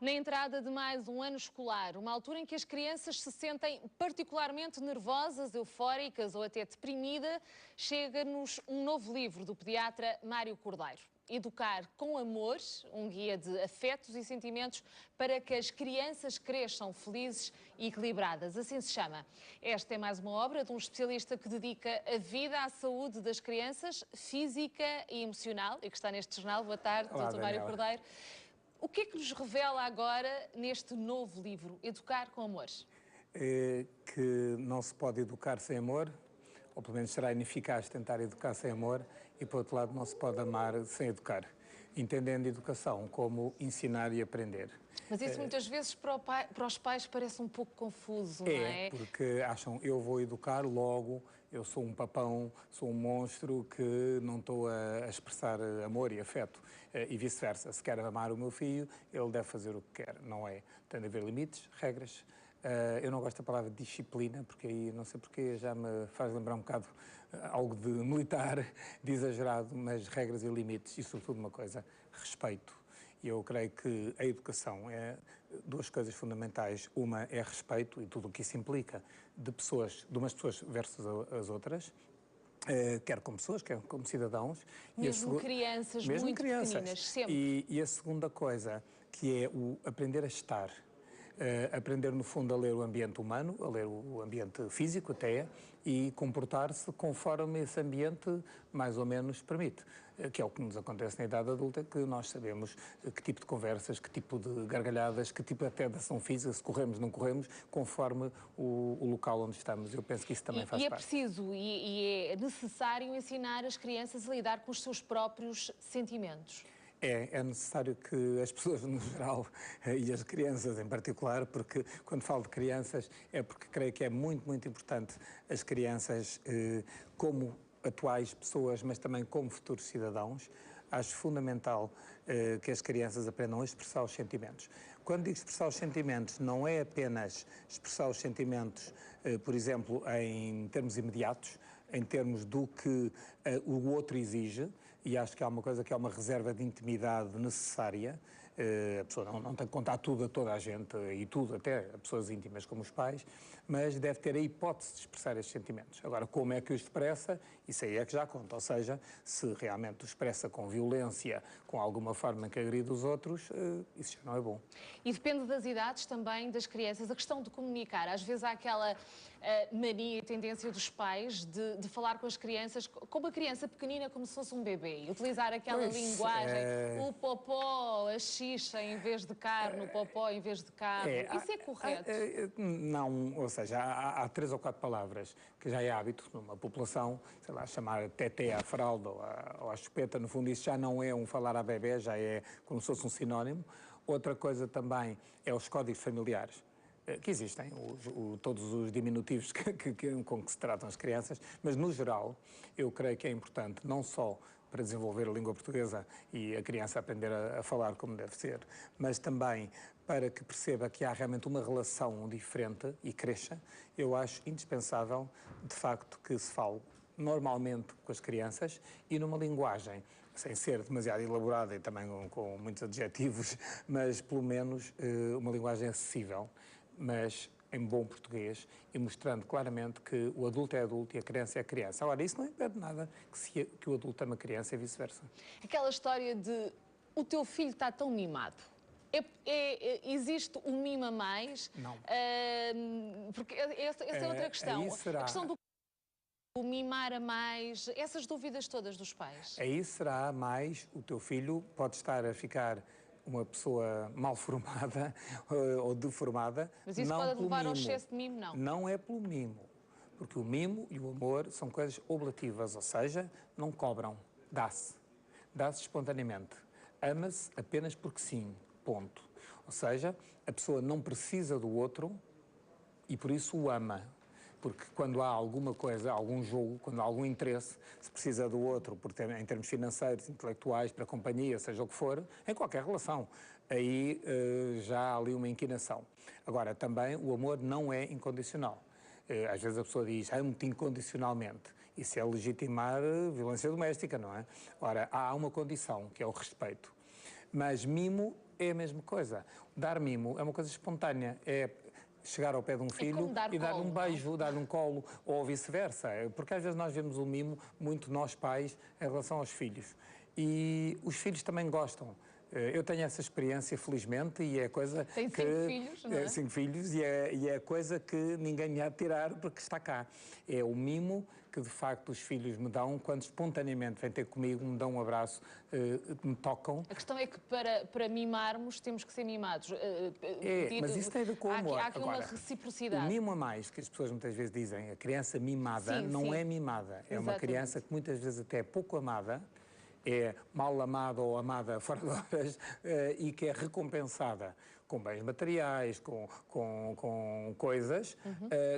Na entrada de mais um ano escolar, uma altura em que as crianças se sentem particularmente nervosas, eufóricas ou até deprimidas, chega-nos um novo livro do pediatra Mário Cordeiro. Educar com amor, um guia de afetos e sentimentos para que as crianças cresçam felizes e equilibradas. Assim se chama. Esta é mais uma obra de um especialista que dedica a vida à saúde das crianças, física e emocional, e que está neste jornal. Boa tarde, Olá, Dr. Mário Cordeiro. O que é que nos revela agora neste novo livro, Educar com Amor? Que não se pode educar sem amor, ou pelo menos será ineficaz tentar educar sem amor, e por outro lado não se pode amar sem educar, entendendo educação como ensinar e aprender. Mas isso muitas vezes para os pais parece um pouco confuso, não é? Porque acham, eu vou educar, logo eu sou um papão, sou um monstro que não estou a expressar amor e afeto, e vice-versa. Se quer amar o meu filho, ele deve fazer o que quer, não é? Tem de haver limites, regras. Eu não gosto da palavra disciplina, porque aí não sei porquê já me faz lembrar um bocado algo de militar, de exagerado, mas regras e limites, e sobretudo uma coisa, respeito. E eu creio que a educação é duas coisas fundamentais. Uma é respeito e tudo o que isso implica de pessoas, de umas pessoas versus as outras, quer como pessoas, quer como cidadãos. Mesmo crianças mesmo muito crianças. pequeninas, sempre. E a segunda coisa, que é o aprender a estar. Aprender, no fundo, a ler o ambiente humano, a ler o ambiente físico até, e comportar-se conforme esse ambiente mais ou menos permite, que é o que nos acontece na idade adulta, que nós sabemos que tipo de conversas, que tipo de gargalhadas, que tipo até de ação física, se corremos, não corremos, conforme o local onde estamos. Eu penso que isso também faz parte. parte. É preciso e é necessário ensinar as crianças a lidar com os seus próprios sentimentos. É necessário que as pessoas no geral e as crianças em particular, porque quando falo de crianças é porque creio que é muito, muito importante as crianças como atuais pessoas, mas também como futuros cidadãos. Acho fundamental que as crianças aprendam a expressar os sentimentos. Quando digo expressar os sentimentos, não é apenas expressar os sentimentos, por exemplo, em termos imediatos, em termos do que o outro exige, e acho que há uma coisa que é uma reserva de intimidade necessária. A pessoa não tem que contar tudo a toda a gente, e tudo, até a pessoas íntimas como os pais, mas deve ter a hipótese de expressar esses sentimentos. Agora, como é que os expressa? Isso aí é que já conta, ou seja, se realmente os expressa com violência, com alguma forma que agride os outros, isso já não é bom. E depende das idades também das crianças, a questão de comunicar. Às vezes há aquela mania e tendência dos pais de falar com as crianças como a criança pequenina, como se fosse um bebê, e utilizar aquela linguagem, o popó, a xixa em vez de carne, o popó em vez de carro. Isso é correto? Não, ou seja, há 3 ou 4 palavras que já é hábito numa população, sei lá, chamar teté à fralda ou à chupeta, no fundo isso já não é um falar a bebê, já é como se fosse um sinónimo. Outra coisa também é os códigos familiares, que existem, todos os diminutivos com que se tratam as crianças, mas no geral eu creio que é importante não só para desenvolver a língua portuguesa e a criança aprender a falar como deve ser, mas também para que perceba que há realmente uma relação diferente e cresça. Eu acho indispensável, de facto, que se fale normalmente com as crianças e numa linguagem, sem ser demasiado elaborada e também com muitos adjetivos, mas pelo menos uma linguagem acessível, mas em bom português, e mostrando claramente que o adulto é adulto e a criança é criança. Agora, isso não impede nada que o adulto ama a criança e vice-versa. Aquela história de o teu filho está tão mimado. Existe um mimo a mais? Não. Porque essa é outra questão. Aí será... A questão do mimar a mais, essas dúvidas todas dos pais. Aí será mais, o teu filho pode estar a ficar uma pessoa mal formada ou deformada. Mas isso não pode levar mimo. ao excesso de mimo, não? Não é pelo mimo, porque o mimo e o amor são coisas oblativas, ou seja, não cobram, dá-se. Dá-se espontaneamente. Ama-se apenas porque sim, ponto. Ou seja, a pessoa não precisa do outro e por isso o ama. Porque quando há alguma coisa, algum jogo, quando há algum interesse, se precisa do outro, em termos financeiros, intelectuais, para a companhia, seja o que for, em qualquer relação, aí já há ali uma inquinação. Agora, também o amor não é incondicional. Às vezes a pessoa diz, amo-te incondicionalmente. Isso é legitimar violência doméstica, não é? Ora, há uma condição, que é o respeito. Mas mimo é a mesma coisa. Dar mimo é uma coisa espontânea, é chegar ao pé de um filho e dar-lhe um beijo, dar-lhe um colo, ou vice-versa. Porque às vezes nós vemos o mimo, muito nós pais, em relação aos filhos. E os filhos também gostam. Eu tenho essa experiência, felizmente, e é coisa Tem que... 5 filhos, não é? 5 filhos, e é coisa que ninguém me há de tirar, porque está cá. É o mimo que, de facto, os filhos me dão quando espontaneamente vêm ter comigo, me dão um abraço, me tocam. A questão é que para mimarmos temos que ser mimados. Mas isso tem a ver com o amor. Há aqui uma Agora, reciprocidade. o mimo a mais, que as pessoas muitas vezes dizem, a criança mimada, não é mimada. É uma criança que muitas vezes até é pouco amada, é mal amada ou amada fora de horas, e que é recompensada com bens materiais, com coisas,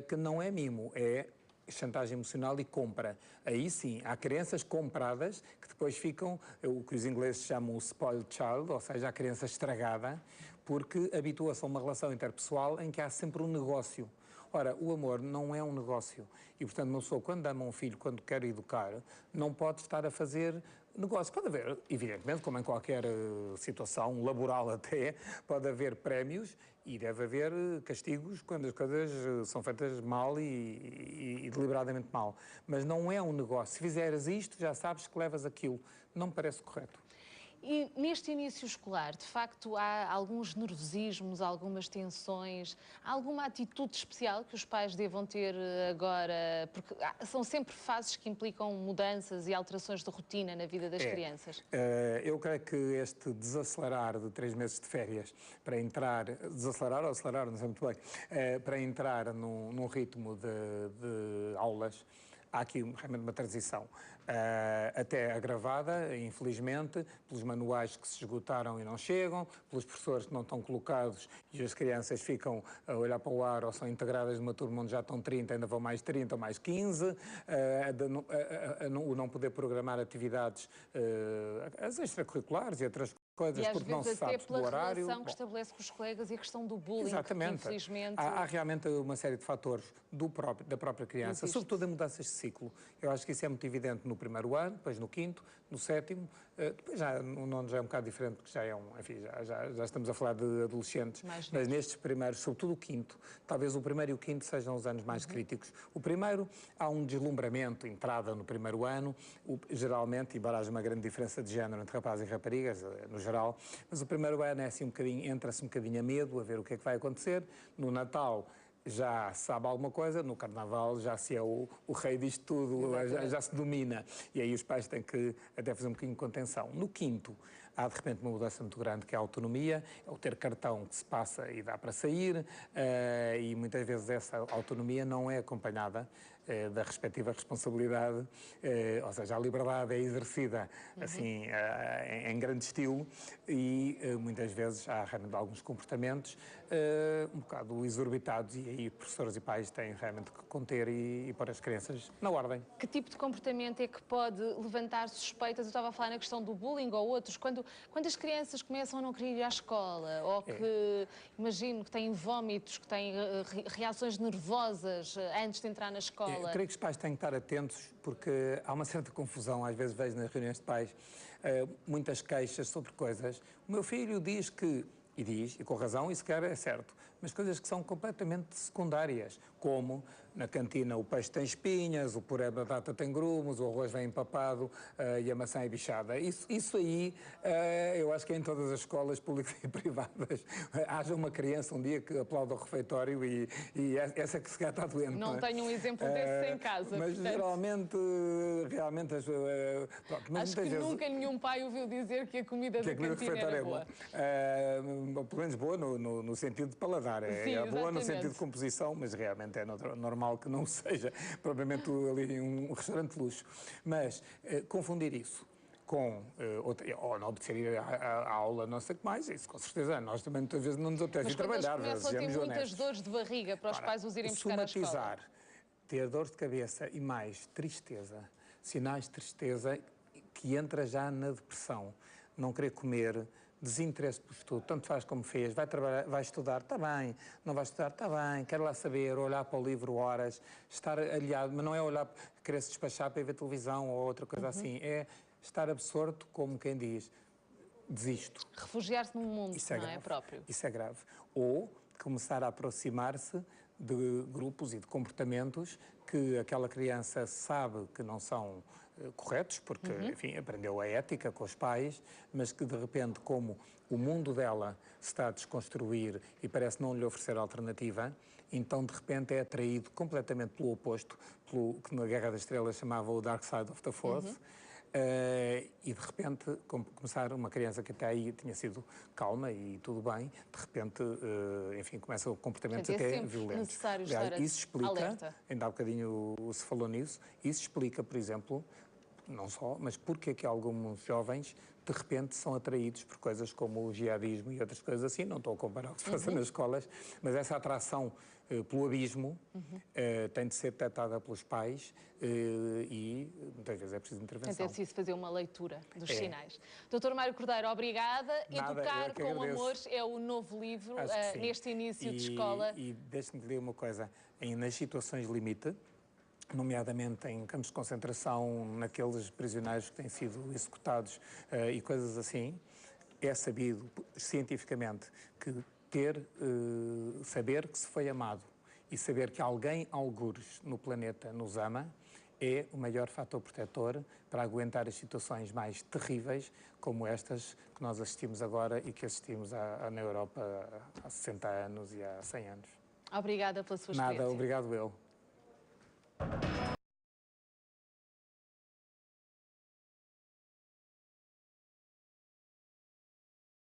que não é mimo, é chantagem emocional e compra. Aí sim, há crianças compradas que depois ficam, o que os ingleses chamam o spoiled child, ou seja, a criança estragada, porque habitua-se a uma relação interpessoal em que há sempre um negócio. Ora, o amor não é um negócio. E, portanto, uma pessoa, quando ama um filho, quando quer educar, não pode estar a fazer negócio. Pode haver, evidentemente, como em qualquer situação laboral até, pode haver prémios e deve haver castigos quando as coisas são feitas mal e deliberadamente mal. Mas não é um negócio. Se fizeres isto, já sabes que levas aquilo. Não me parece correto. E neste início escolar, de facto, há alguns nervosismos, algumas tensões, há alguma atitude especial que os pais devam ter agora? Porque são sempre fases que implicam mudanças e alterações de rotina na vida das crianças. Eu creio que este desacelerar de 3 meses de férias para entrar, desacelerar ou acelerar, não sei muito bem, para entrar num ritmo de aulas, há aqui realmente uma transição. Até agravada, infelizmente, pelos manuais que se esgotaram e não chegam, pelos professores que não estão colocados e as crianças ficam a olhar para o ar ou são integradas numa turma onde já estão 30, ainda vão mais 30 ou mais 15, o não poder programar atividades, as extracurriculares e outras coisas, e às porque não se vezes sabe até pela do horário. relação que estabelece com os colegas e a questão do bullying, Exatamente. que infelizmente... Há realmente uma série de fatores da própria criança, sobretudo em mudanças de ciclo. Eu acho que isso é muito evidente no primeiro ano, depois no quinto, no sétimo, depois já no nono já é um bocado diferente, porque já é enfim, já estamos a falar de adolescentes, mas nestes primeiros, sobretudo o quinto, talvez o primeiro e o quinto sejam os anos mais críticos. O primeiro, há um deslumbramento, entrada no primeiro ano, geralmente, embora haja uma grande diferença de género entre rapazes e raparigas, no geral, mas o primeiro ano é assim um bocadinho, entra-se um bocadinho a medo, a ver o que é que vai acontecer. No Natal já se sabe alguma coisa, no Carnaval já se é o rei disto tudo, já se domina. E aí os pais têm que até fazer um bocadinho de contenção. No quinto, há de repente uma mudança muito grande, que é a autonomia, é o ter cartão que se passa e dá para sair, e muitas vezes essa autonomia não é acompanhada da respectiva responsabilidade, ou seja, a liberdade é exercida assim em grande estilo e muitas vezes há realmente alguns comportamentos um bocado exorbitados e aí professores e pais têm realmente que conter e pôr as crianças na ordem. Que tipo de comportamento é que pode levantar suspeitas? Eu estava a falar na questão do bullying ou outros, quando as crianças começam a não querer ir à escola ou que, imagino, que têm vómitos, que têm reações nervosas antes de entrar na escola. Eu creio que os pais têm que estar atentos porque há uma certa confusão, às vezes vejo nas reuniões de pais, muitas queixas sobre coisas. O meu filho diz que, e com razão, e sequer é certo, mas coisas que são completamente secundárias, como na cantina o peixe tem espinhas, o puré de batata tem grumos, o arroz vem empapado e a maçã é bichada. Isso aí, eu acho que é em todas as escolas públicas e privadas. Haja uma criança um dia que aplauda o refeitório e essa que se calhar está doente. Não tenho um exemplo desses em casa. Mas portanto... geralmente, realmente... Pronto, acho que vezes, nunca nenhum pai ouviu dizer que a comida da cantina era boa. Pelo menos boa no sentido de paladar. É boa no sentido de composição, mas realmente é normal que não seja propriamente ali um restaurante de luxo. Mas confundir isso com ou não obedecer à aula, não sei o que mais, isso com certeza. Nós também muitas vezes não nos apetece ir trabalhar. Mas começam a ter muitas dores de barriga para os pais os irem buscar à escola. Ter dor de cabeça e mais tristeza, sinais de tristeza que entra já na depressão, não querer comer, desinteresse por estudo, tanto faz como fez, vai trabalhar, vai estudar, está bem, não vai estudar, está bem, quer lá saber, olhar para o livro horas, estar aliado, mas não é olhar, querer se despachar para ir ver televisão ou outra coisa assim, é estar absorto, como quem diz, desisto. Refugiar-se num mundo, Isso é não é grave. próprio. Isso é grave. Ou começar a aproximar-se de grupos e de comportamentos que aquela criança sabe que não são corretos, porque, enfim, aprendeu a ética com os pais, mas que de repente, como o mundo dela se está a desconstruir e parece não lhe oferecer alternativa, então de repente é atraído completamente pelo oposto, pelo que na Guerra das Estrelas chamava o Dark Side of the Force. E de repente começar uma criança que até aí tinha sido calma e tudo bem, de repente, enfim, começa comportamentos Portanto, até sempre violentos. necessário Aliás, estar isso explica, alerta. ainda há bocadinho se falou nisso, isso explica, por exemplo, não só, mas porque é que alguns jovens de repente são atraídos por coisas como o jihadismo e outras coisas assim, não estou a comparar o que se passa nas escolas, mas essa atração pelo abismo tem de ser detectada pelos pais e muitas vezes é preciso intervenção. Portanto, é preciso fazer uma leitura dos sinais. Doutor Mário Cordeiro, obrigada. Nada, Educar eu que com agradeço. Amor é o novo livro Acho que sim. neste início de escola. E deixe-me dizer uma coisa, nas situações limite, nomeadamente em campos de concentração, naqueles prisioneiros que têm sido executados e coisas assim, é sabido cientificamente que saber que se foi amado e saber que alguém, algures no planeta, nos ama, é o maior fator protetor para aguentar as situações mais terríveis como estas que nós assistimos agora e que assistimos na Europa há 60 anos e há 100 anos. Obrigada pela sua experiência. Nada, obrigado eu.